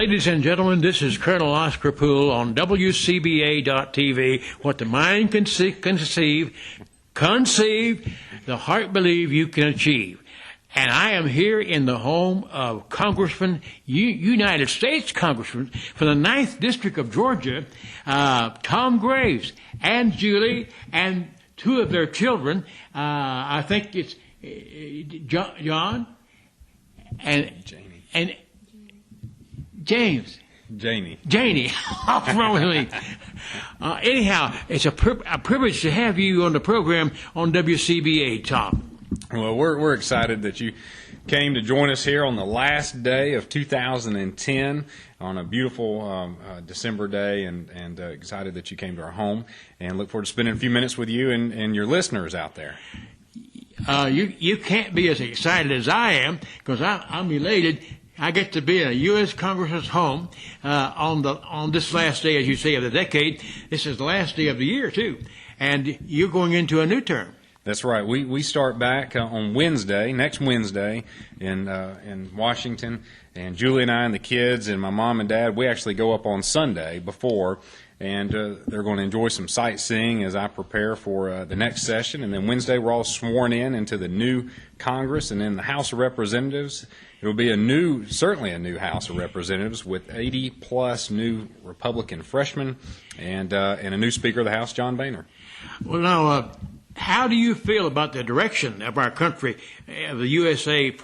Ladies and gentlemen, this is Colonel Oscar Poole on WCBA.TV. What the mind can conceive, the heart believe you can achieve. And I am here in the home of Congressman, United States Congressman for the 9th District of Georgia, Tom Graves, and Julie, and two of their children. I think it's John and Janie. And James. Janie. What's wrong with me? Anyhow, it's a privilege to have you on the program on WCBA, Tom. Well, we're excited that you came to join us here on the last day of 2010 on a beautiful December day, and excited that you came to our home, and look forward to spending a few minutes with you and your listeners out there. You can't be as excited as I am, because I'm elated. I get to be in a U.S. Congressman's home on this last day, as you say, of the decade. This is the last day of the year, too, and you're going into a new term. That's right. We start back on Wednesday, next Wednesday, in Washington, and Julie and I and the kids and my mom and dad, we actually go up on Sunday before, and they're going to enjoy some sightseeing as I prepare for the next session. And then Wednesday, we're all sworn in into the new Congress, and in the House of Representatives, it will be certainly a new House of Representatives with 80-plus new Republican freshmen and a new Speaker of the House, John Boehner. Well, now, how do you feel about the direction of our country, of the USA,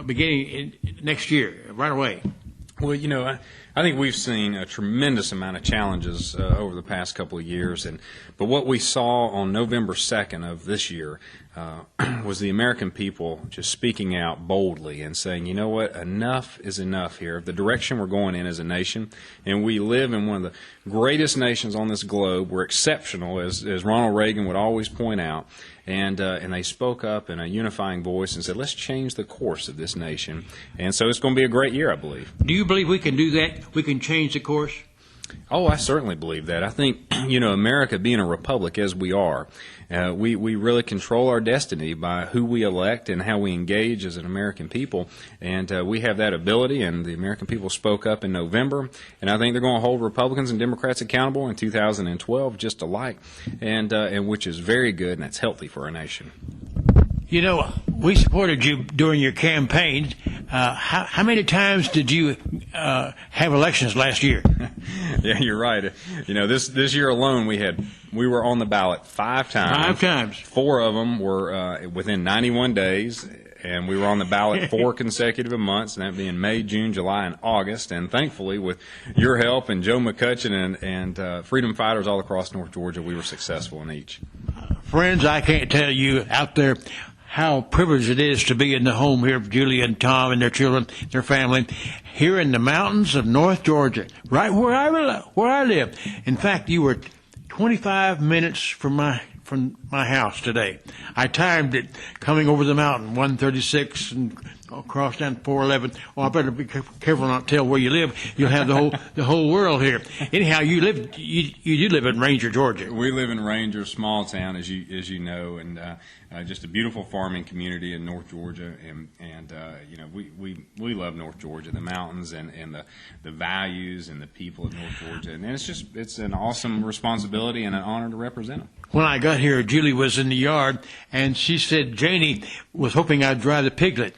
beginning next year, right away? Well, I think we've seen a tremendous amount of challenges over the past couple of years, but what we saw on November 2nd of this year was the American people just speaking out boldly and saying, you know what, enough is enough here. The direction we're going in as a nation, and we live in one of the greatest nations on this globe. We're exceptional, as Ronald Reagan would always point out, and they spoke up in a unifying voice and said, let's change the course of this nation. And so it's going to be a great year, I believe. Do you believe we can do that? We can change the course? Oh, I certainly believe that. I think, America being a republic as we are, we really control our destiny by who we elect and how we engage as an American people. And we have that ability, and the American people spoke up in November. And I think they're going to hold Republicans and Democrats accountable in 2012 just alike, and which is very good, and that's healthy for our nation. We supported you during your campaign. How many times did you have elections last year? Yeah, you're right. This year alone we were on the ballot 5 times. 5 times. 4 of them were within 91 days, and we were on the ballot 4 consecutive months, and that being May, June, July, and August. And thankfully, with your help and Joe McCutcheon and freedom fighters all across North Georgia, we were successful in each. Friends, I can't tell you out there how privileged it is to be in the home here of Julie and Tom and their children, their family, here in the mountains of North Georgia, right where I live. In fact, you were 25 minutes from my house today. I timed it coming over the mountain, 136 and across down 411. Oh, I better be careful not to tell where you live. You'll have the whole world here. Anyhow, you do live in Ranger, Georgia. We live in Ranger, small town, as you know, and just a beautiful farming community in North Georgia, and we love North Georgia, the mountains and the values and the people of North Georgia, and it's an awesome responsibility and an honor to represent them. When I got here, Julie was in the yard, and she said Janie was hoping I'd drive the Piglet.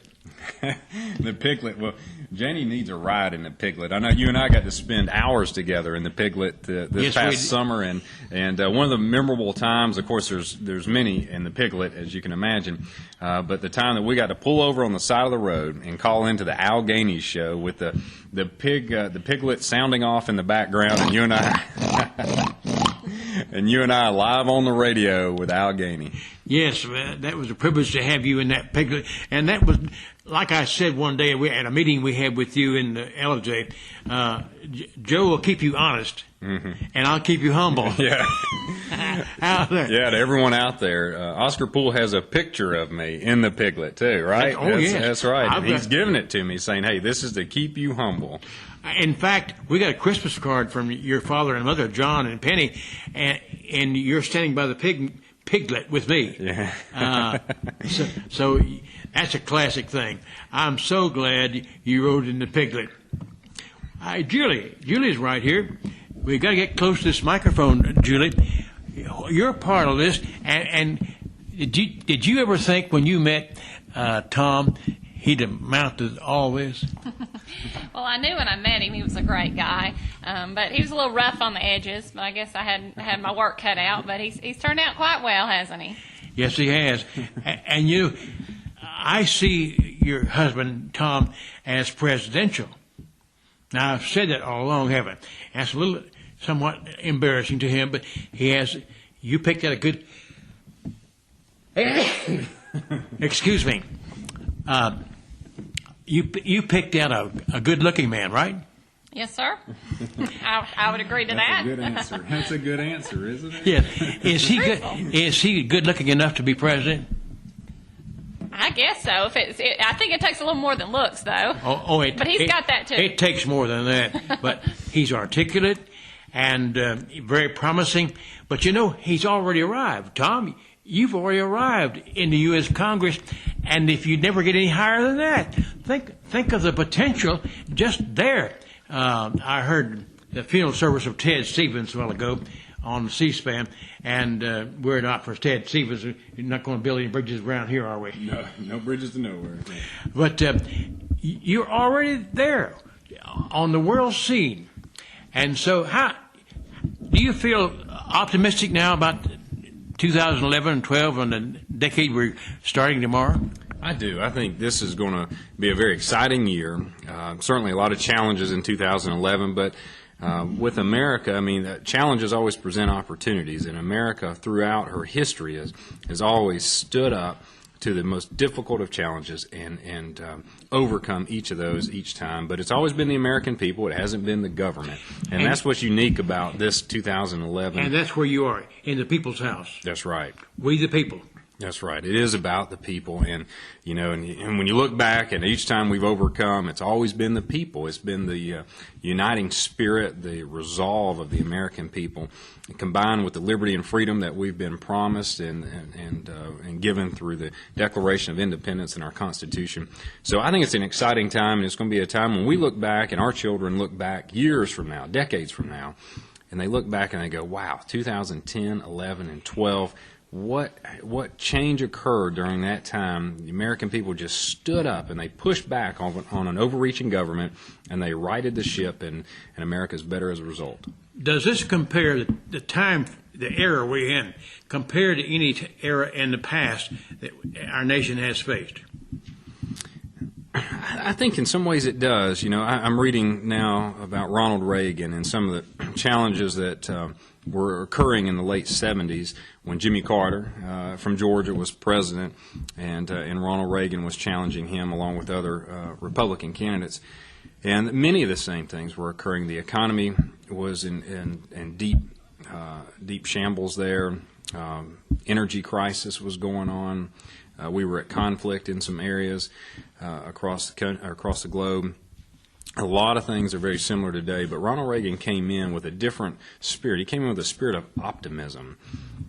The Piglet. Well, Janie needs a ride in the Piglet. I know you and I got to spend hours together in the Piglet this past summer, and one of the memorable times, of course, there's many in the Piglet, as you can imagine, but the time that we got to pull over on the side of the road and call into the Al Gainey show with the Piglet sounding off in the background, and you and I live on the radio with Al Gainey. Yes, that was a privilege to have you in that Piglet, and that was, like I said one day at a meeting we had with you in the LJ, Joe will keep you honest, and I'll keep you humble. Yeah. Out there. Yeah, to everyone out there, Oscar Poole has a picture of me in the Piglet too, right? Yes. That's right. And he's giving it to me, saying, hey, this is to keep you humble. In fact, we got a Christmas card from your father and mother, John and Penny, and you're standing by the Piglet with me. Yeah. So that's a classic thing. I'm so glad you rode in the Piglet. Hi, Julie. Julie's right here. We got to get close to this microphone, Julie. You're part of this, and did you ever think when you met Tom he'd amount to all this? Well, I knew when I met him he was a great guy, but he was a little rough on the edges. But I guess I had my work cut out. But he's turned out quite well, hasn't he? Yes, he has. And I see your husband Tom as presidential. Now I've said that all along, haven't I? That's a little somewhat embarrassing to him, but he has. You picked out a good. Excuse me. You picked out a good-looking man, right? Yes, sir. I would agree to that. That's a good answer. That's a good answer, isn't it? Yeah. Is he good-looking enough to be president? I guess so. I think it takes a little more than looks, though. But he's got that too. It takes more than that. But he's articulate and very promising. But he's already arrived. Tom, you've already arrived in the U.S. Congress, and if you never get any higher than that, think of the potential just there. I heard the funeral service of Ted Stevens a while ago on C-SPAN, and we're not for Ted Stevens. You're not going to build any bridges around here, are we? No bridges to nowhere. But you're already there on the world scene. And so do you feel optimistic now about 2011 and 12 and the decade we're starting tomorrow? I do. I think this is going to be a very exciting year. Certainly a lot of challenges in 2011, but with America, challenges always present opportunities, and America throughout her history has always stood up to the most difficult of challenges and overcome each of those each time. But it's always been the American people. It hasn't been the government. And that's what's unique about this 2011. And that's where you are, in the people's house. That's right. We the people. That's right. It is about the people, and when you look back, and each time we've overcome, it's always been the people. It's been the uniting spirit, the resolve of the American people, combined with the liberty and freedom that we've been promised and given through the Declaration of Independence and our Constitution. So I think it's an exciting time, and it's going to be a time when we look back, and our children look back years from now, decades from now, and they look back and they go, "Wow, 2010, 11, and 12." What change occurred during that time? The American people just stood up and they pushed back on an overreaching government, and they righted the ship, and America's better as a result. Does this compare the era we're in, compared to any era in the past that our nation has faced? I think in some ways it does. I'm reading now about Ronald Reagan and some of the challenges that were occurring in the late 70s when Jimmy Carter from Georgia was president, and Ronald Reagan was challenging him along with other Republican candidates. And many of the same things were occurring. The economy was in deep shambles there. Energy crisis was going on. We were at conflict in some areas across the globe. A lot of things are very similar today, but Ronald Reagan came in with a different spirit. He came in with a spirit of optimism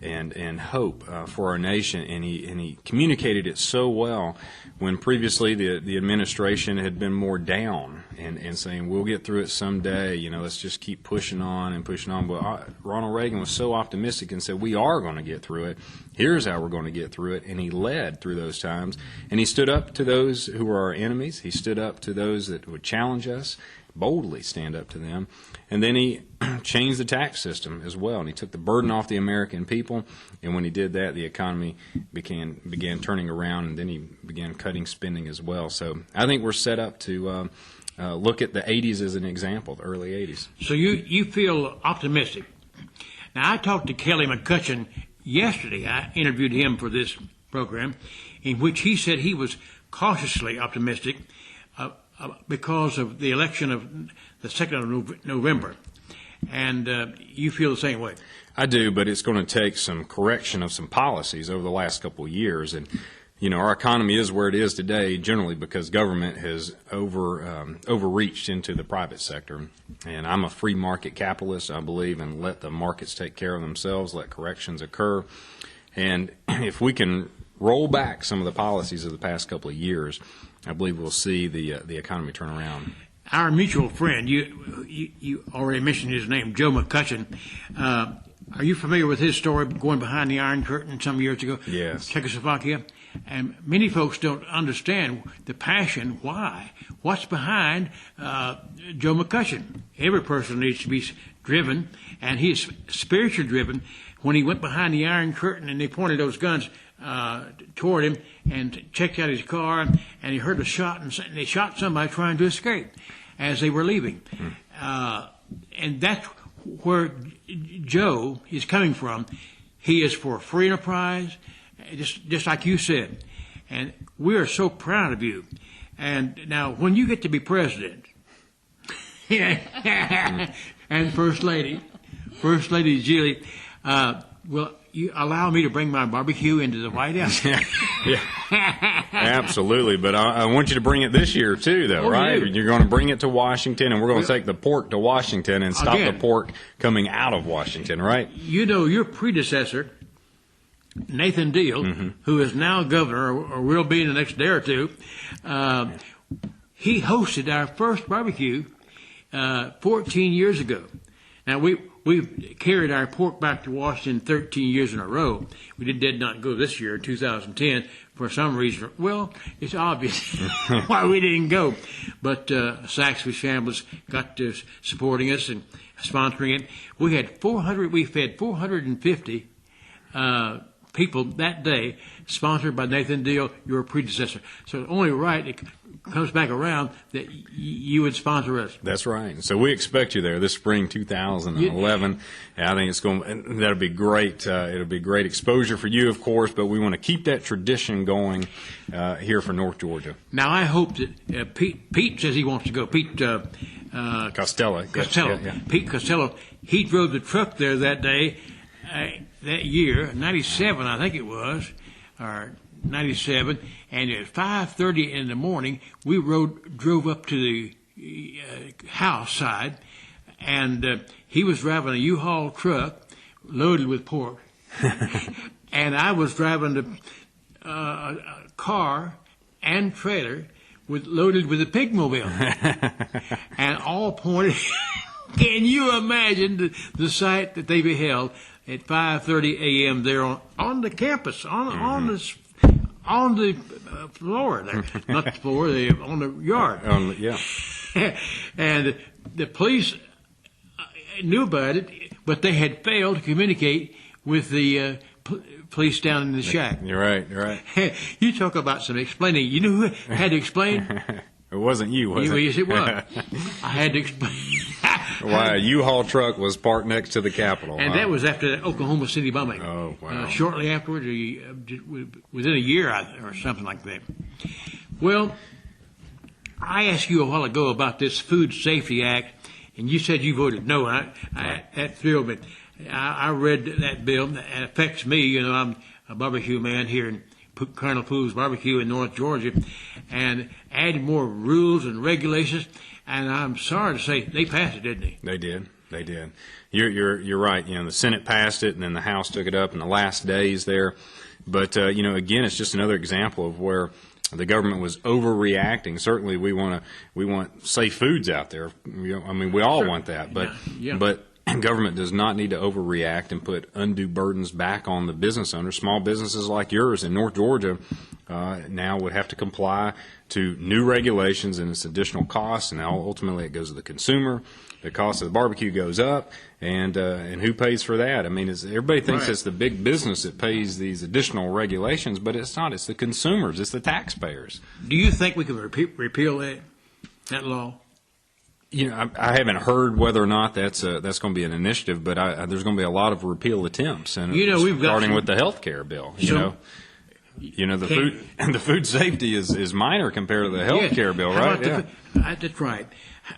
and hope for our nation, and he communicated it so well when previously the administration had been more down and saying, "We'll get through it someday, let's just keep pushing on and pushing on." But Ronald Reagan was so optimistic and said, "We are going to get through it. Here's how we're going to get through it." And he led through those times, and he stood up to those who were our enemies. He stood up to those that would challenge us, boldly stand up to them. And then he changed the tax system as well, and he took the burden off the American people. And when he did that, the economy began turning around, and then he began cutting spending as well. So I think we're set up to look at the 80s as an example, the early 80s. So you feel optimistic. Now, I talked to Kelly McCutcheon yesterday. I interviewed him for this program, in which he said he was cautiously optimistic because of the election of the 2nd of November. And you feel the same way? I do, but it's going to take some correction of some policies over the last couple of years. And, our economy is where it is today generally because government has overreached into the private sector. And I'm a free market capitalist, I believe, and let the markets take care of themselves, let corrections occur. And if we can roll back some of the policies of the past couple of years, I believe we'll see the economy turn around. Our mutual friend, you already mentioned his name, Joe McCutcheon. Are you familiar with his story going behind the Iron Curtain some years ago? Yes. Czechoslovakia. And many folks don't understand the passion. Why? What's behind Joe McCutcheon? Every person needs to be driven, and he's spiritually driven. When he went behind the Iron Curtain and they pointed those guns toward him and checked out his car, and he heard a shot, and they shot somebody trying to escape as they were leaving. And that's where Joe is coming from. He is for free enterprise, just like you said. And we are so proud of you. And now, when you get to be president, and First Lady Julie, will you allow me to bring my barbecue into the White House? Yeah, absolutely. But I want you to bring it this year too, though, right? Yeah. You're going to bring it to Washington, and we're going to take the pork to Washington and stop the pork coming out of Washington, right? You know, your predecessor, Nathan Deal, who is now governor, or will be in the next day or two, he hosted our first barbecue 14 years ago. Now, we've carried our pork back to Washington 13 years in a row. We did not go this year, 2010, for some reason. Well, it's obvious why we didn't go. But Saxby Shambles got to supporting us and sponsoring it. We fed 450 people that day, sponsored by Nathan Deal, your predecessor. So it's only right it comes back around that you would sponsor us. That's right. So we expect you there this spring 2011. And I think it's going. And that'll be great. It'll be great exposure for you, of course. But we want to keep that tradition going here for North Georgia. Now I hope that Pete says he wants to go. Pete Costello. Yeah. Pete Costello. He drove the truck there that day. That year, 97, I think it was, or 97, and at 5:30 in the morning, we drove up to the house side, and he was driving a U-Haul truck loaded with pork, and I was driving a car and trailer loaded with a pigmobile, and all pointed. Can you imagine the sight that they beheld at 5:30 a.m. there on the campus, on the floor there, not the floor, on the yard. And the police knew about it, but they had failed to communicate with the police down in the shack. You're right. You talk about some explaining. You know who had to explain? It wasn't you, was it? Yes, it was. I had to explain. Why a U-Haul truck was parked next to the Capitol. And that was after the Oklahoma City bombing. Oh, wow. Shortly afterwards, within a year or something like that. Well, I asked you a while ago about this Food Safety Act, and you said you voted no. That thrilled me. I read that bill. It affects me. You know, I'm a barbecue man here in Colonel Poole's Barbecue in North Georgia, and added more rules and regulations. And I'm sorry to say they passed it, didn't they? They did. You're right. You know, the Senate passed it, and then the House took it up in the last days there. But you know, again, it's just another example of where the government was overreacting. Certainly, we want safe foods out there. You know, I mean, we all want that, but government does not need to overreact and put undue burdens back on the business owners. Small businesses like yours in North Georgia now would have to comply to new regulations and its additional costs, and ultimately it goes to the consumer. The cost of the barbecue goes up, and who pays for that? I mean, everybody thinks it's the big business that pays these additional regulations, but it's not. It's the consumers. It's the taxpayers. Do you think we can repeal that law? You know, I haven't heard whether or not that's going to be an initiative, but there's going to be a lot of repeal attempts, and starting with the health care bill. You know, the food safety is minor compared to the health care bill, right? That's right,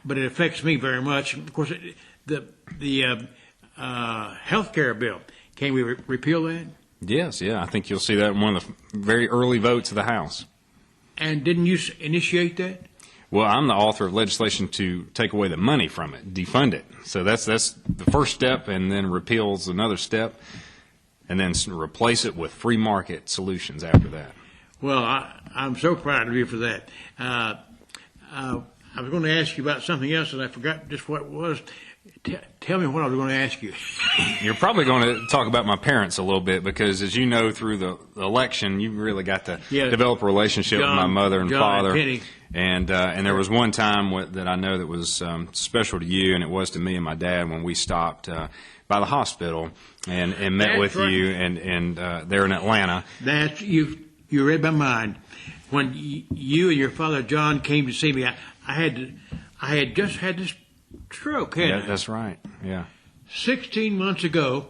but it affects me very much. Of course, the health care bill. Can we repeal that? Yes, I think you'll see that in one of the very early votes of the House. And didn't you initiate that? Well, I'm the author of legislation to take away the money from it, defund it. So that's the first step, and then repeals another step, and then replace it with free market solutions after that. Well, I'm so proud of you for that. I was going to ask you about something else, and I forgot just what it was. Tell me what I was going to ask you. You're probably going to talk about my parents a little bit because, as you know, through the election, you really got to develop a relationship with my mother and father. And there was one time that I know that was special to you, and it was to me and my dad when we stopped by the hospital and met with you and there in Atlanta. You read my mind. When you and your father John came to see me, I had just had this stroke. Yeah, that's right. Yeah. 16 months ago,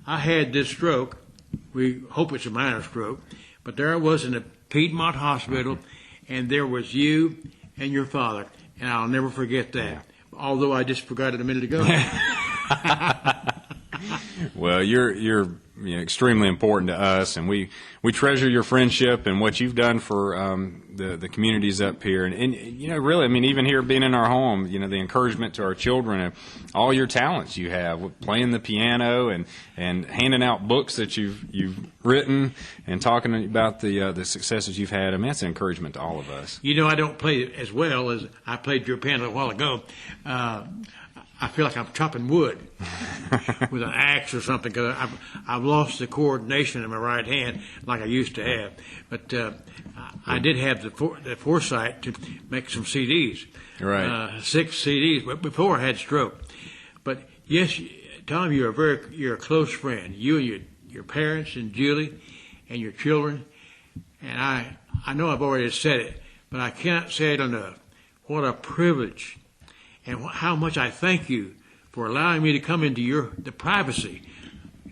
I had this stroke. We hope it's a minor stroke, but there I was in the Piedmont Hospital, and there was you and your father, and I'll never forget that. Yeah. Although I just forgot it a minute ago. Well, you're extremely important to us, and we treasure your friendship and what you've done for the communities up here. And really, I mean, even here being in our home, the encouragement to our children and all your talents you have, playing the piano and handing out books that you've written and talking about the successes you've had. I mean, that's an encouragement to all of us. I don't play as well as I played your piano a while ago. I feel like I'm chopping wood with an axe or something because I've lost the coordination in my right hand like I used to have. But I did have the foresight to make some CDs, right? 6 CDs, but before I had stroke. But yes, Tom, you're a close friend. You and your parents and Julie and your children. And I know I've already said it, but I cannot say it enough. What a privilege. And how much I thank you for allowing me to come into the privacy.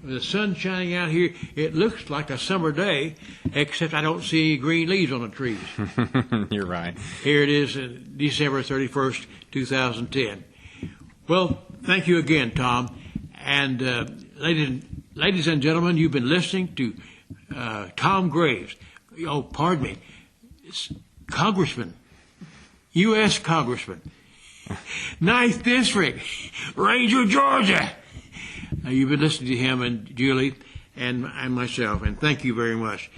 With the sun shining out here, it looks like a summer day, except I don't see any green leaves on the trees. You're right. Here it is, December 31st, 2010. Well, thank you again, Tom. And ladies and gentlemen, you've been listening to Tom Graves. Oh, pardon me. It's Congressman, U.S. Congressman. 9th District, Ranger, Georgia. You've been listening to him and Julie and myself, and thank you very much.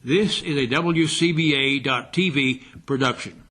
This is a WCBA.TV production.